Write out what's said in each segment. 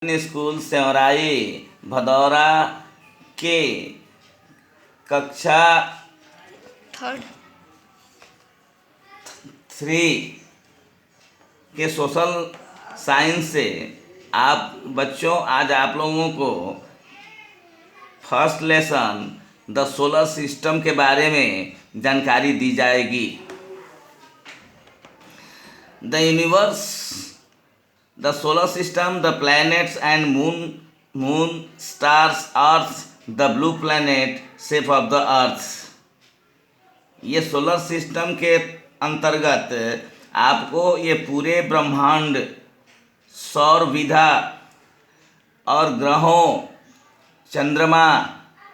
School Sevrai Bhadaura के कक्षा third 3 के सोशल साइंस से आप बच्चों आज आप लोगों को first lesson the solar system के बारे में जानकारी दी जाएगी। The universe, the solar system, the planets and moon, stars, earth, the blue planet, shape of the earth। ये सोलर सिस्टम के अंतर्गत आपको ये पूरे ब्रह्मांड, सौर विधा और ग्रहों, चंद्रमा,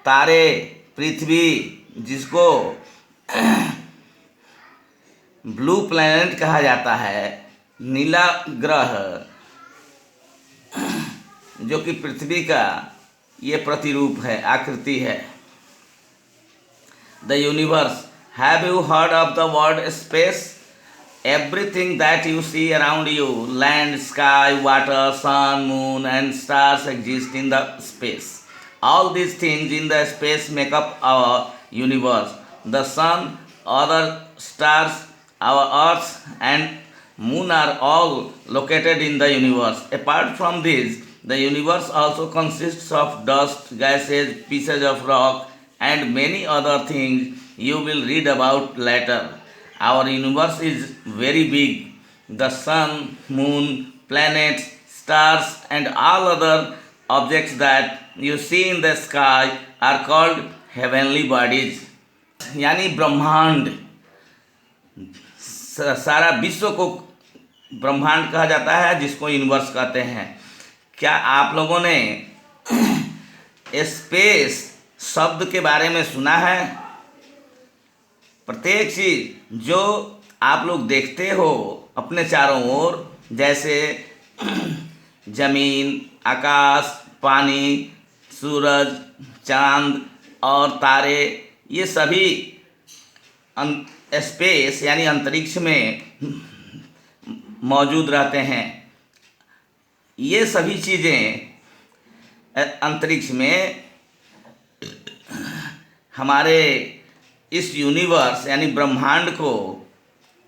तारे, पृथ्वी जिसको ब्लू प्लैनेट कहा जाता है, नीला ग्रह जो कि पृथ्वी का ये प्रतिरूप है, आकृति है। The universe, have you heard of the word space? Everything that you see around you, land, sky, water, sun, moon and stars exist in the space. All these things in the space make up our universe. The sun, other stars, our earth and moon are all located in the universe. Apart from this, the universe also consists of dust, gases, pieces of rock and many other things you will read about later. Our universe is very big. The sun, moon, planets, stars and all other objects that you see in the sky are called heavenly bodies. यानी ब्रह्मांड, सारा विश्व को ब्रह्मांड कहा जाता है, जिसको यूनिवर्स कहते हैं। क्या आप लोगों ने स्पेस शब्द के बारे में सुना है? प्रत्येक चीज जो आप लोग देखते हो अपने चारों ओर, जैसे जमीन, आकाश, पानी, सूरज, चांद और तारे, ये सभी स्पेस यानी अंतरिक्ष में मौजूद रहते हैं। ये सभी चीज़ें अंतरिक्ष में हमारे इस यूनिवर्स यानी ब्रह्मांड को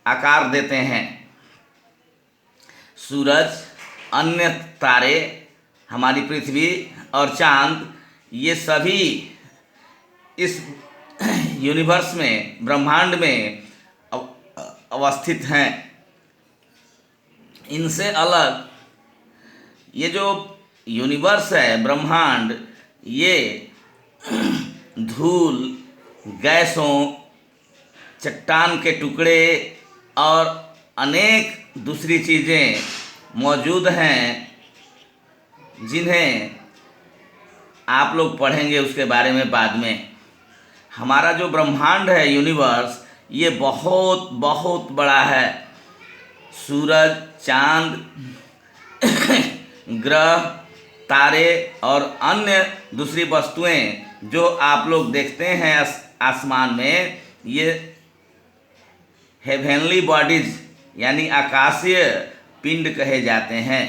आकार देते हैं। सूरज, अन्य तारे, हमारी पृथ्वी और चांद, ये सभी इस यूनिवर्स में, ब्रह्मांड में अवस्थित हैं। इनसे अलग ये जो यूनिवर्स है, ब्रह्मांड, ये धूल, गैसों, चट्टान के टुकड़े और अनेक दूसरी चीज़ें मौजूद हैं, जिन्हें आप लोग पढ़ेंगे उसके बारे में बाद में। हमारा जो ब्रह्मांड है, यूनिवर्स, ये बहुत बहुत बड़ा है। सूरज, चांद, ग्रह, तारे और अन्य दूसरी वस्तुएं जो आप लोग देखते हैं आसमान में, ये हेवनली बॉडीज यानी आकाशीय पिंड कहे जाते हैं।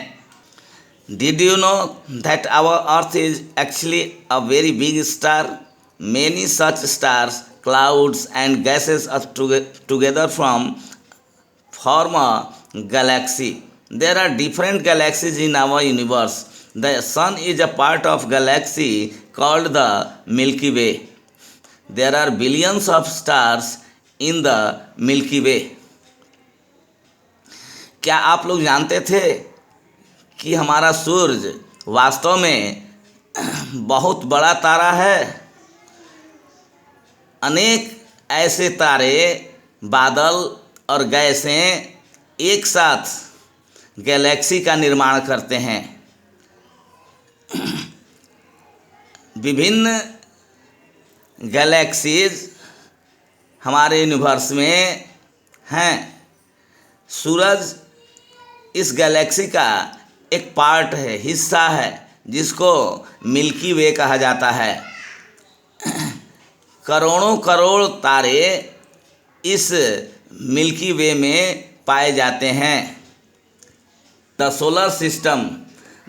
Did you know that our earth is actually a very big star? Many such stars, clouds and gases are together form a galaxy. There are different galaxies in our universe. The sun is a part of galaxy called the Milky Way. There are billions of stars in the Milky Way. क्या आप लोग जानते थे कि हमारा सूरज वास्तव में बहुत बड़ा तारा है? अनेक ऐसे तारे, बादल और गैसें एक साथ गैलेक्सी का निर्माण करते हैं। विभिन्न गैलेक्सीज हमारे यूनिवर्स में हैं। सूरज इस गैलेक्सी का एक पार्ट है, हिस्सा है, जिसको मिल्की वे कहा जाता है। करोड़ों करोड़ तारे इस मिल्की वे में पाए जाते हैं। The solar system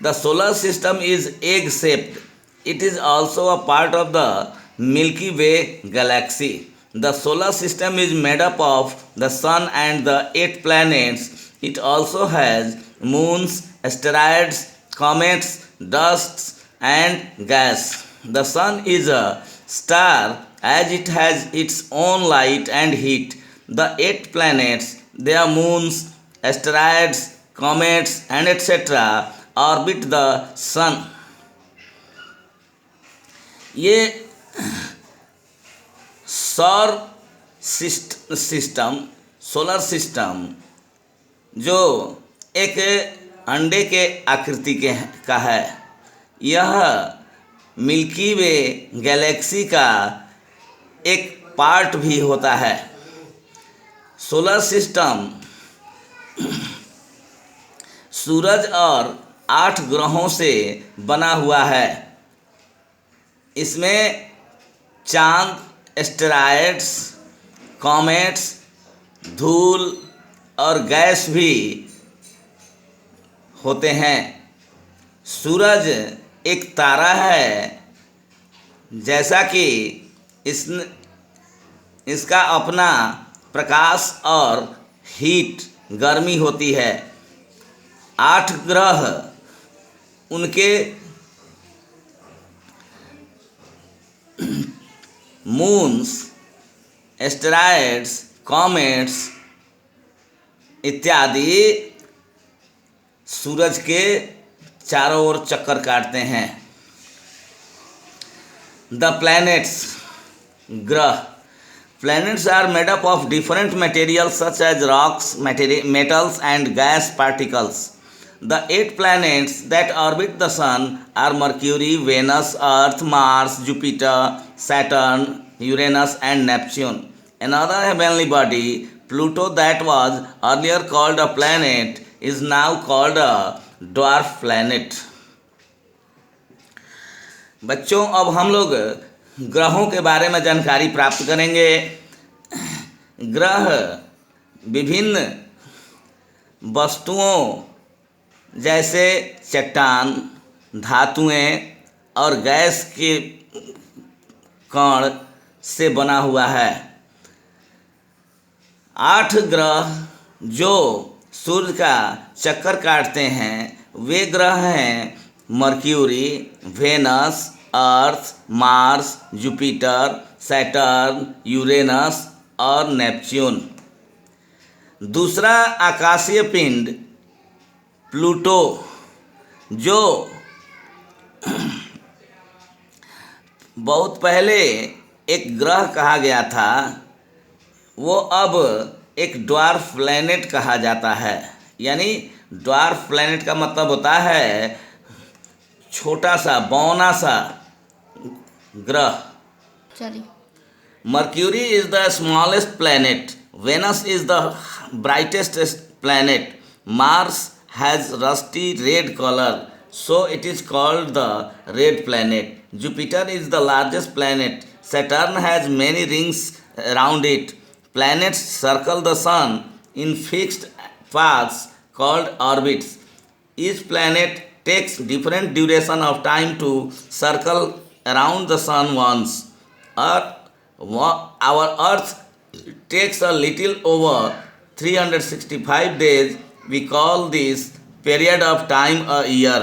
The solar system is egg shaped. It is also a part of the Milky Way galaxy. The solar system is made up of the sun and the 8 planets. It also has moons, asteroids, comets, dusts, and gas. The sun is a star as it has its own light and heat. The 8 planets, their moons, asteroids, comets, and etc. orbit the sun. ये सौर system, solar system जो एक अंडे के आकृति का है, यह मिल्की वे गैलेक्सी का एक पार्ट भी होता है। सोलर सिस्टम सूरज और 8 ग्रहों से बना हुआ है। इसमें चांद, एस्टेरॉयड्स, कॉमेट्स, धूल और गैस भी होते हैं। सूरज एक तारा है, जैसा कि इसका अपना प्रकाश और हीट, गर्मी होती है। 8 ग्रह, उनके मून्स, एस्टेरॉयड्स, कॉमेट्स इत्यादि सूरज के चारों ओर चक्कर काटते हैं। द प्लैनेट्स, ग्रह। Planets are made up of different materials such as rocks, metals, and gas particles. The 8 planets that orbit the Sun are Mercury, Venus, Earth, Mars, Jupiter, Saturn, Uranus, and Neptune. Another heavenly body, Pluto, that was earlier called a planet, is now called a dwarf planet. बच्चों, अब हम लोग ग्रहों के बारे में जानकारी प्राप्त करेंगे। ग्रह विभिन्न वस्तुओं जैसे चट्टान, धातुएं और गैस के कण से बना हुआ है। 8 ग्रह जो सूर्य का चक्कर काटते हैं, वे ग्रह हैं मर्क्यूरी, वेनस, अर्थ, मार्स, जुपिटर, सैटर्न, यूरेनस और नेपच्यून। दूसरा आकाशीय पिंड प्लूटो, जो बहुत पहले एक ग्रह कहा गया था, वो अब एक ड्वार्फ प्लैनेट कहा जाता है। यानी ड्वार्फ प्लैनेट का मतलब होता है छोटा सा, बौना सा ग्रह। चलिए। Mercury is the smallest planet. Venus is the brightest planet. Mars has rusty red color, so it is called the red planet. Jupiter is the largest planet. Saturn has many rings around it. Planets circle the sun in fixed paths called orbits. Each planet takes different duration of time to circle around the sun once. Our Earth takes a little over 365 days. We call this period of time a year.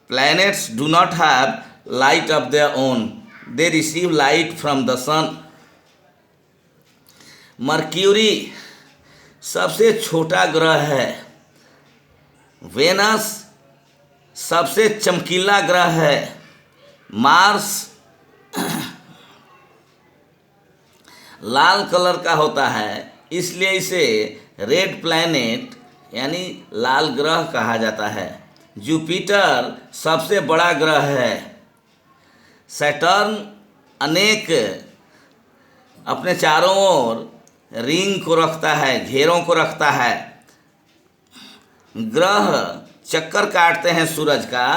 Planets do not have light of their own. They receive light from the sun. Mercury सबसे छोटा ग्रह है। Venus सबसे चमकीला ग्रह है। Mars लाल colour का होता है, इसलिए इसे रेड प्लैनेट यानी लाल ग्रह कहा जाता है। जुपिटर सबसे बड़ा ग्रह है। सैटर्न अनेक अपने चारों ओर रिंग को रखता है, घेरों को रखता है। ग्रह चक्कर काटते हैं सूरज का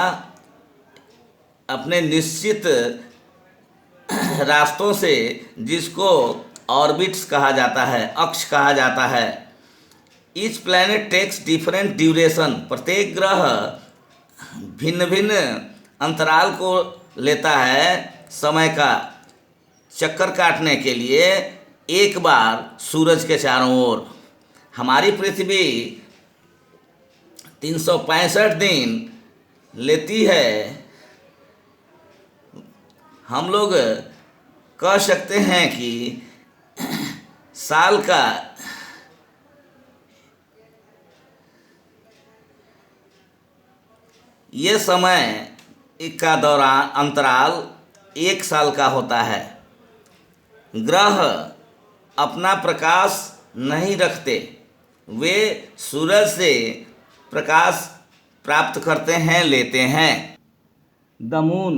अपने निश्चित रास्तों से, जिसको ऑर्बिट्स कहा जाता है, अक्ष कहा जाता है। Each planet takes different duration. प्रत्येक ग्रह भिन्न भिन्न अंतराल को लेता है समय का चक्कर काटने के लिए एक बार सूरज के चारों ओर। हमारी पृथ्वी 365 दिन लेती है। हम लोग कह सकते हैं कि साल का ये समय का दौरान अंतराल 1 साल का होता है। ग्रह अपना प्रकाश नहीं रखते, वे सूरज से प्रकाश प्राप्त करते हैं, लेते हैं। The moon,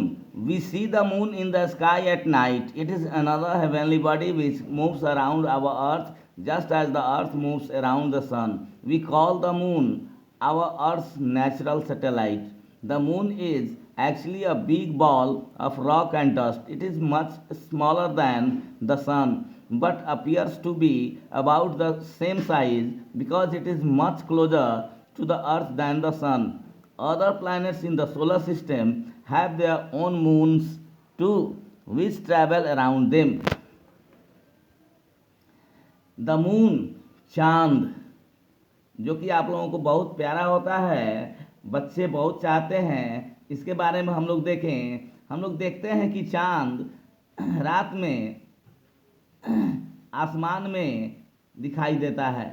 we see the moon in the sky at night. It is another heavenly body which moves around our earth just as the earth moves around the sun. We call the moon our earth's natural satellite. The moon is actually a big ball of rock and dust. It is much smaller than the sun but appears to be about the same size because it is much closer to the earth than the sun. Other planets in the solar system have their own moons too, which travel around them. The moon, चांद, जो कि आप लोगों को बहुत प्यारा होता है, बच्चे बहुत चाहते हैं इसके बारे में हम लोग देखें। हम लोग देखते हैं कि चांद रात में आसमान में दिखाई देता है।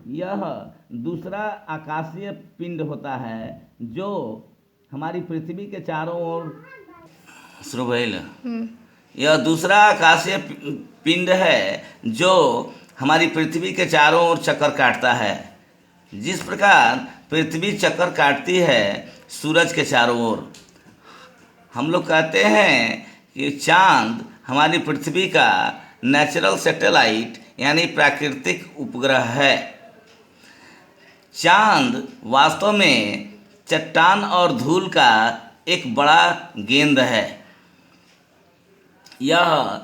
यह दूसरा आकाशीय पिंड होता है जो हमारी पृथ्वी के चारों ओर शुरू भइल। यह दूसरा आकाशीय पिंड है जो हमारी पृथ्वी के चारों ओर चक्कर काटता है। जिस प्रकार पृथ्वी चक्कर काटती है सूरज के चारों ओर, हम लोग कहते हैं कि चांद हमारी पृथ्वी का नेचुरल सैटेलाइट यानी प्राकृतिक उपग्रह है। चांद वास्तव में चट्टान और धूल का एक बड़ा गेंद है। यह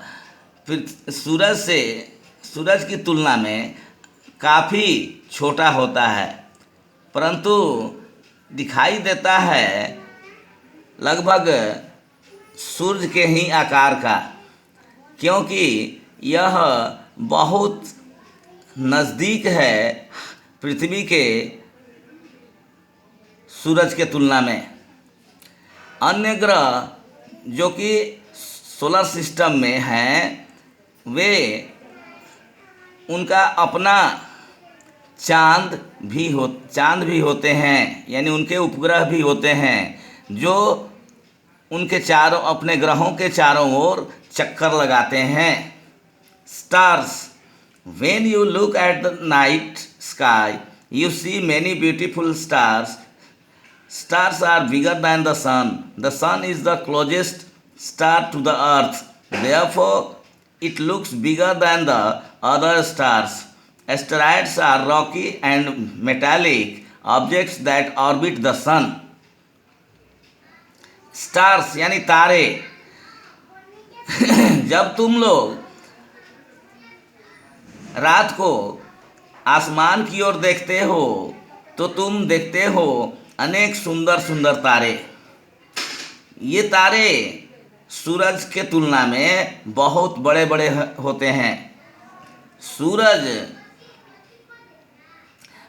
सूरज की तुलना में काफ़ी छोटा होता है, परंतु दिखाई देता है लगभग सूर्य के ही आकार का, क्योंकि यह बहुत नज़दीक है पृथ्वी के सूरज के तुलना में। अन्य ग्रह जो कि सोलर सिस्टम में हैं, वे उनका अपना चांद भी होते हैं, यानी उनके उपग्रह भी होते हैं जो उनके चारों अपने ग्रहों के चारों ओर चक्कर लगाते हैं। Stars, when you look at the night sky you see many beautiful stars. Stars are bigger than the sun. The sun is the closest star to the earth, therefore it looks bigger than the other stars. Asteroids are rocky and metallic objects that orbit the sun. Stars यानी तारे। जब तुम लोग रात को आसमान की ओर देखते हो तो तुम देखते हो अनेक सुंदर सुंदर तारे। ये तारे सूरज के तुलना में बहुत बड़े बड़े होते हैं। सूरज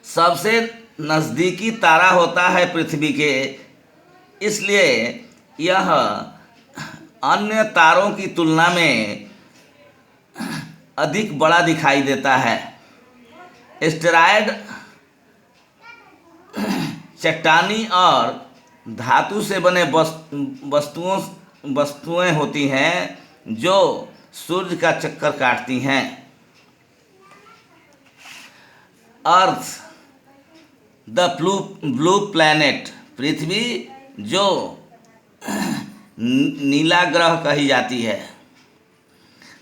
सबसे नज़दीकी तारा होता है पृथ्वी के, इसलिए यह अन्य तारों की तुलना में अधिक बड़ा दिखाई देता है। एस्टेरॉयड चट्टानी और धातु से बने वस्तुएं होती हैं जो सूर्य का चक्कर काटती हैं। अर्थ, द ब्लू प्लैनेट, पृथ्वी जो नीला ग्रह कही जाती है।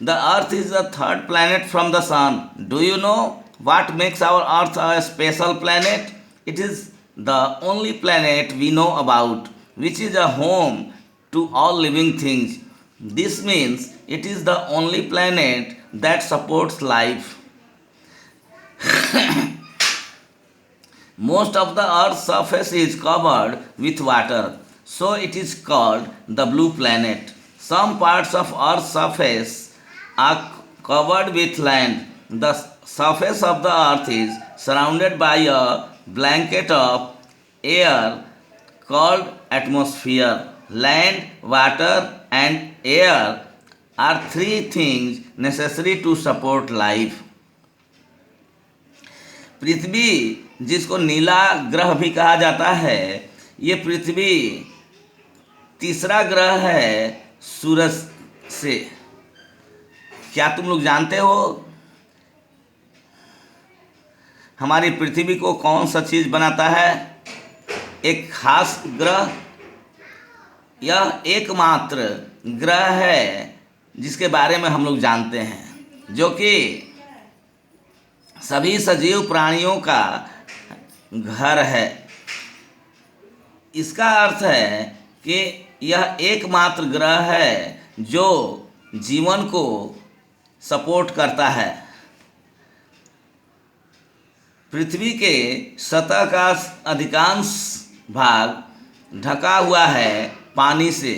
The Earth is the third planet from the sun. Do you know what makes our earth a special planet? It is the only planet we know about which is a home to all living things. This means it is the only planet that supports life. Most of the earth's surface is covered with water, so it is called the blue planet. Some parts of earth's surface are covered with land. The surface of the earth is surrounded by a blanket of air called atmosphere. Land, water and air are three things necessary to support life. पृथ्वी, जिसको नीला ग्रह भी कहा जाता है, ये पृथ्वी तीसरा ग्रह है सूरज से। क्या तुम लोग जानते हो हमारी पृथ्वी को कौन सा चीज बनाता है? एक खास ग्रह। यह एकमात्र ग्रह है जिसके बारे में हम लोग जानते हैं, जो कि सभी सजीव प्राणियों का घर है। इसका अर्थ है कि यह एकमात्र ग्रह है जो जीवन को सपोर्ट करता है। पृथ्वी के सतह का अधिकांश भाग ढका हुआ है पानी से,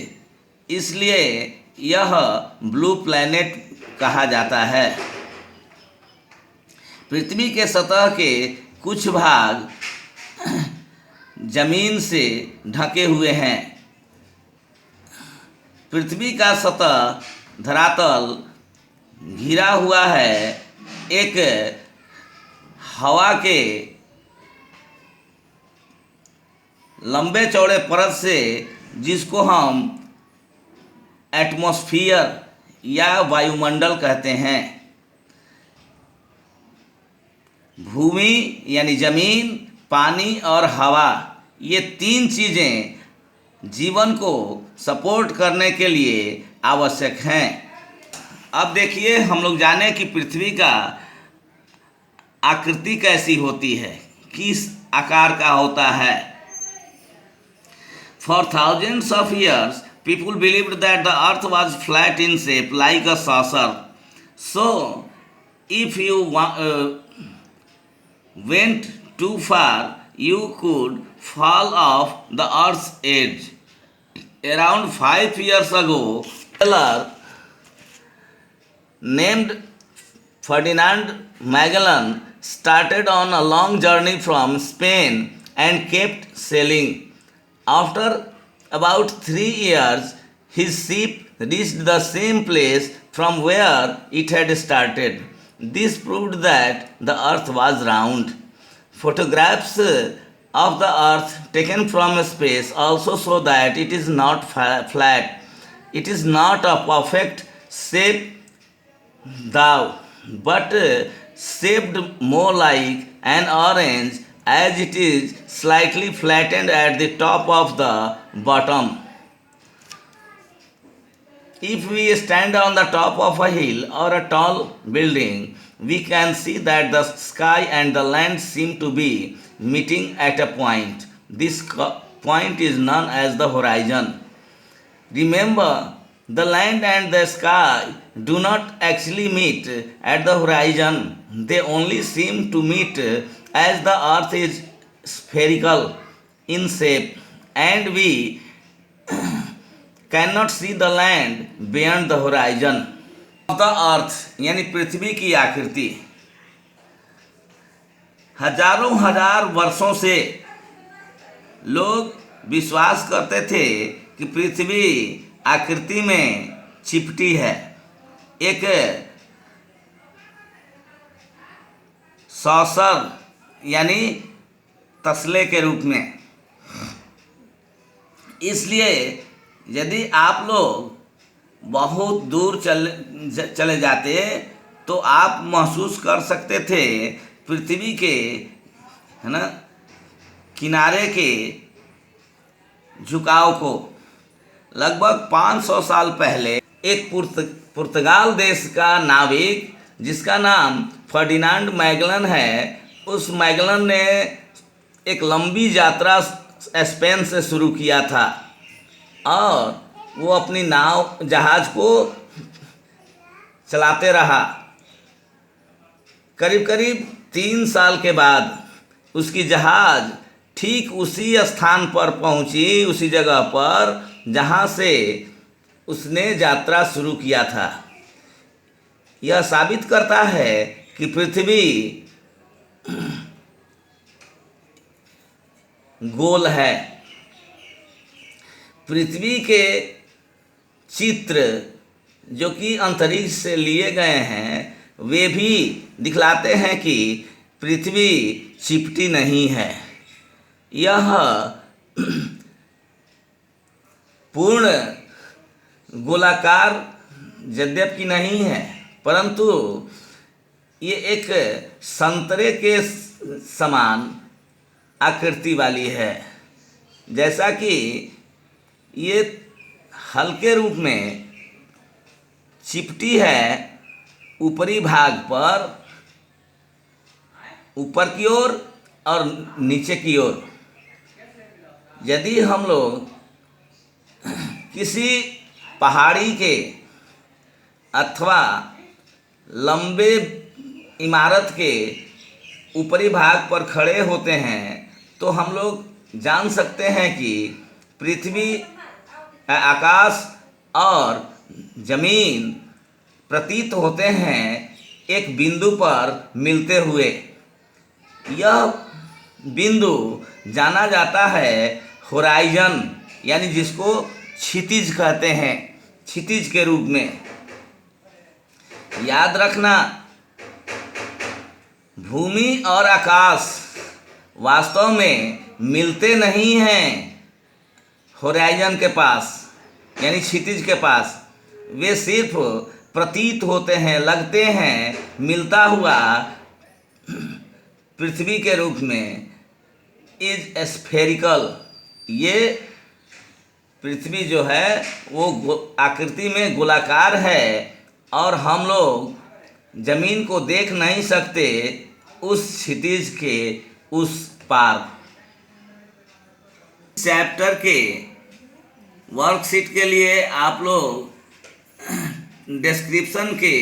इसलिए यह ब्लू प्लैनेट कहा जाता है। पृथ्वी के सतह के कुछ भाग जमीन से ढके हुए हैं। पृथ्वी का सतह धरातल घिरा हुआ है एक हवा के लंबे चौड़े परत से, जिसको हम एटमॉस्फियर या वायुमंडल कहते हैं। भूमि यानी जमीन, पानी और हवा, ये तीन चीज़ें जीवन को सपोर्ट करने के लिए आवश्यक हैं। अब देखिए, हम लोग जाने कि पृथ्वी का आकृति कैसी होती है, किस आकार का होता है। For thousands of years, people believed that the earth was flat in shape like a saucer. So, if you went too far, you could fall off the earth's edge. Around 5 years ago, a sailor named Ferdinand Magellan started on a long journey from Spain and kept sailing. After about 3 years, his ship reached the same place from where it had started. This proved that the earth was round. Photographs of the earth taken from space also show that it is not flat. It is not a perfect shape though, but shaped more like an orange, as it is slightly flattened at the top of the bottom. If we stand on the top of a hill or a tall building, we can see that the sky and the land seem to be meeting at a point. This point is known as the horizon. Remember, the land and the sky do not actually meet at the horizon. They only seem to meet as the earth is spherical in shape and we cannot see the land beyond the horizon. Of the earth यानी पृथ्वी की आकृति हजारों हजार वर्षों से लोग विश्वास करते थे कि पृथ्वी आकृति में चिपटी है, एक सॉसर यानी तसले के रूप में। इसलिए यदि आप लोग बहुत दूर चले जाते तो आप महसूस कर सकते थे पृथ्वी के, है ना, किनारे के झुकाव को। लगभग 500 साल पहले एक पुर्तगाल देश का नाविक जिसका नाम फर्डिनांड मैगलन है, उस मैगलन ने एक लंबी यात्रा स्पेन से शुरू किया था और वो अपनी नाव जहाज को चलाते रहा। करीब करीब 3 साल के बाद उसकी जहाज ठीक उसी स्थान पर पहुंची, उसी जगह पर जहां से उसने यात्रा शुरू किया था। यह साबित करता है कि पृथ्वी गोल है। पृथ्वी के चित्र जो कि अंतरिक्ष से लिए गए हैं वे भी दिखलाते हैं कि पृथ्वी चिपटी नहीं है। यह पूर्ण गोलाकार यद्यपि नहीं है, परंतु ये एक संतरे के समान आकृति वाली है। जैसा कि ये हल्के रूप में चिपटी है ऊपरी भाग पर, ऊपर की ओर और नीचे की ओर। यदि हम लोग किसी पहाड़ी के अथवा लंबे इमारत के ऊपरी भाग पर खड़े होते हैं तो हम लोग जान सकते हैं कि पृथ्वी, आकाश और जमीन प्रतीत होते हैं एक बिंदु पर मिलते हुए। यह बिंदु जाना जाता है होराइजन, यानी जिसको क्षितिज कहते हैं, क्षितिज के रूप में। याद रखना, भूमि और आकाश वास्तव में मिलते नहीं हैं होराइजन के पास, यानी क्षितिज के पास। वे सिर्फ प्रतीत होते हैं, लगते हैं मिलता हुआ पृथ्वी के रूप में। इज स्फेरिकल, ये पृथ्वी जो है वो आकृति में गोलाकार है और हम लोग जमीन को देख नहीं सकते उस क्षितिज के उस पार। चैप्टर के वर्कशीट के लिए आप लोग डिस्क्रिप्शन के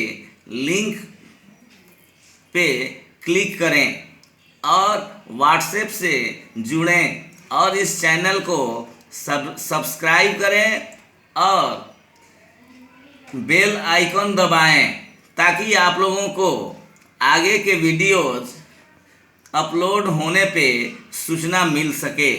लिंक पे क्लिक करें और व्हाट्सएप से जुड़ें और इस चैनल को सब्सक्राइब करें और बेल आइकन दबाएं ताकि आप लोगों को आगे के वीडियोज़ अपलोड होने पे सूचना मिल सके।